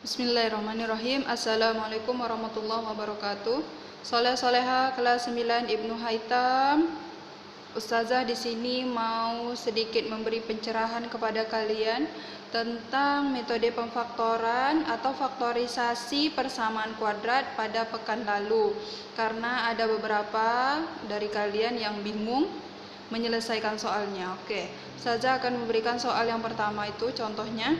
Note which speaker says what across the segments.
Speaker 1: Bismillahirrahmanirrahim. Assalamualaikum warahmatullahi wabarakatuh. Soleha kelas 9 Ibnu Haitam. Ustazah di sini mau sedikit memberi pencerahan kepada kalian tentang metode pemfaktoran atau faktorisasi persamaan kuadrat pada pekan lalu. Karena ada beberapa dari kalian yang bingung menyelesaikan soalnya. Oke, Ustazah akan memberikan soal yang pertama itu contohnya.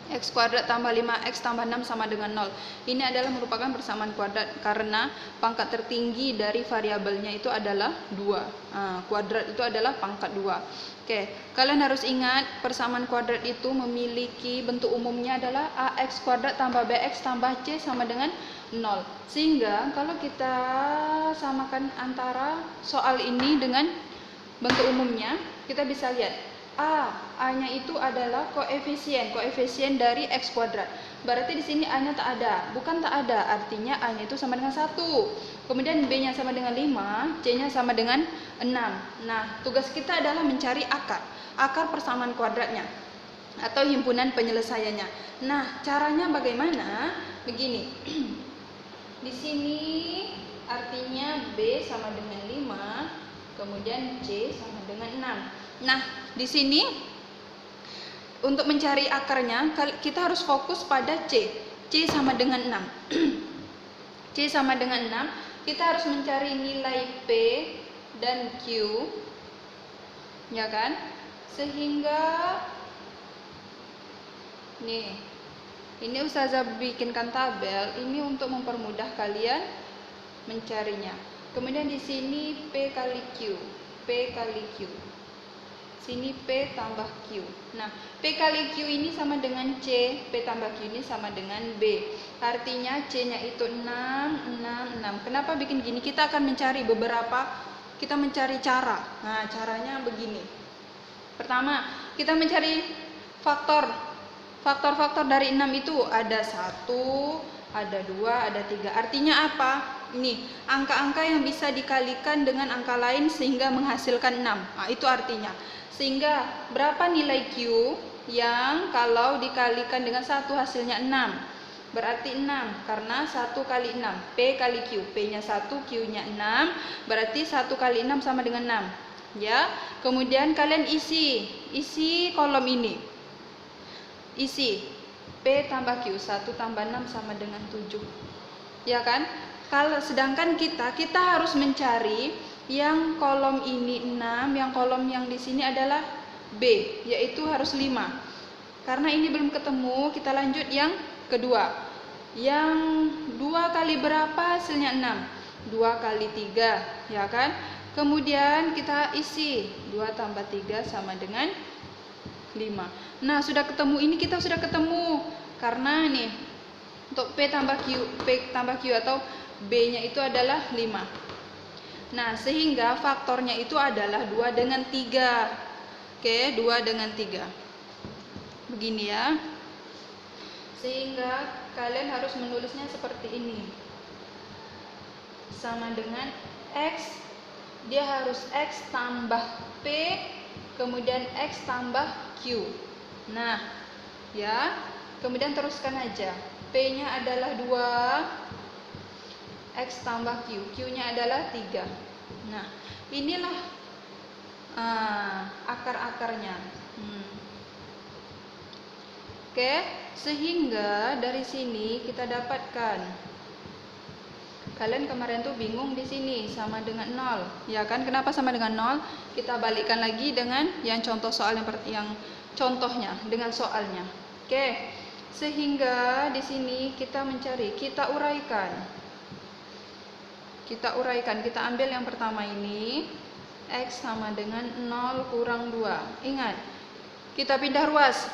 Speaker 1: X kuadrat tambah 5x tambah 6 sama dengan 0. Ini adalah merupakan persamaan kuadrat karena pangkat tertinggi dari variabelnya itu adalah 2. Kuadrat itu adalah pangkat 2. Oke, kalian harus ingat persamaan kuadrat itu memiliki bentuk umumnya adalah ax kuadrat tambah bx tambah c sama dengan 0. Sehingga kalau kita samakan antara soal ini dengan bentuk umumnya, kita bisa lihat A-nya itu adalah koefisien dari X kuadrat. Berarti di sini A-nya tak ada, bukan tak ada, artinya A-nya itu sama dengan 1. Kemudian B-nya sama dengan 5, C-nya sama dengan 6. Nah, tugas kita adalah mencari akar persamaan kuadratnya atau himpunan penyelesaiannya. Nah, caranya bagaimana? Begini. Di sini artinya B sama dengan 5, kemudian C sama dengan 6. Nah, di sini untuk mencari akarnya kita harus fokus pada C. C sama dengan 6. C sama dengan 6. Kita harus mencari nilai P dan Q. Ya kan? Sehingga nih, ini Ustazah bikinkan tabel ini untuk mempermudah kalian mencarinya. Kemudian di sini P kali Q. P kali Q. Sini P tambah Q. Nah, P kali Q ini sama dengan C, P tambah Q ini sama dengan B. Artinya C-nya itu 6, 6, 6. Kenapa bikin gini? Kita akan mencari kita mencari cara. Nah, caranya begini. Pertama, kita mencari faktor dari 6 itu ada 1, ada 2, ada 3. Artinya apa? Ini, angka-angka yang bisa dikalikan dengan angka lain sehingga menghasilkan 6. Nah, itu artinya. Sehingga berapa nilai Q yang kalau dikalikan dengan 1 hasilnya 6. Berarti 6 karena 1 kali 6. P kali Q. P-nya 1, Q-nya 6. Berarti 1 kali 6 sama dengan 6. Ya. Kemudian kalian isi kolom ini. Isi P tambah Q. 1 tambah 6 sama dengan 7. Ya kan? Kalau sedangkan kita harus mencari yang kolom ini 6, yang kolom yang di sini adalah B, yaitu harus 5. Karena ini belum ketemu, kita lanjut yang kedua. Yang 2 kali berapa hasilnya 6? 2 kali 3, ya kan? Kemudian kita isi 2 tambah 3 sama dengan 5. Nah, sudah ketemu ini, kita sudah ketemu. Karena nih, untuk P tambah Q atau B-nya itu adalah 5. Nah, sehingga faktornya itu adalah 2 dengan 3. Oke, 2 dengan 3. Begini ya. Sehingga kalian harus menulisnya seperti ini. Sama dengan X, dia harus X tambah P, kemudian X tambah Q. Nah, ya. Kemudian teruskan aja. P-nya adalah 2. X tambah Q, Q-nya adalah 3. Nah, inilah akar-akarnya. Oke, sehingga dari sini kita dapatkan. Kalian kemarin tuh bingung di sini sama dengan 0, ya kan? Kenapa sama dengan 0? Kita balikkan lagi dengan yang contoh soal yang contohnya dengan soalnya. Oke, sehingga di sini kita mencari, kita uraikan. Kita ambil yang pertama ini, X sama dengan 0 kurang 2. Ingat, kita pindah ruas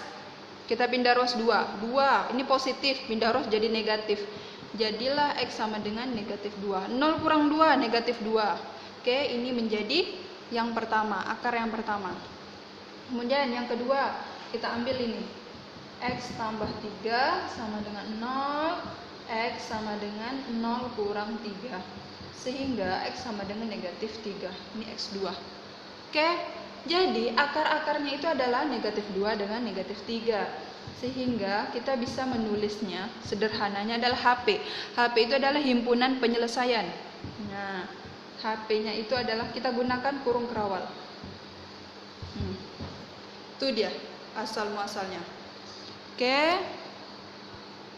Speaker 1: 2. 2, ini positif, pindah ruas jadi negatif. Jadilah X sama dengan negatif 2. 0 kurang 2, negatif 2. Oke, ini menjadi yang pertama, akar yang pertama. Kemudian yang kedua, kita ambil ini. X tambah 3 sama dengan 0, X sama dengan 0 kurang 3. Sehingga X sama dengan negatif 3. Ini X2. Oke, jadi akar-akarnya itu adalah negatif 2 dengan negatif 3. sehingga kita bisa menulisnya. Sederhananya adalah HP. HP itu adalah himpunan penyelesaian. Nah, HP-nya itu adalah kita gunakan kurung kerawal. Itu dia asal muasalnya. Oke.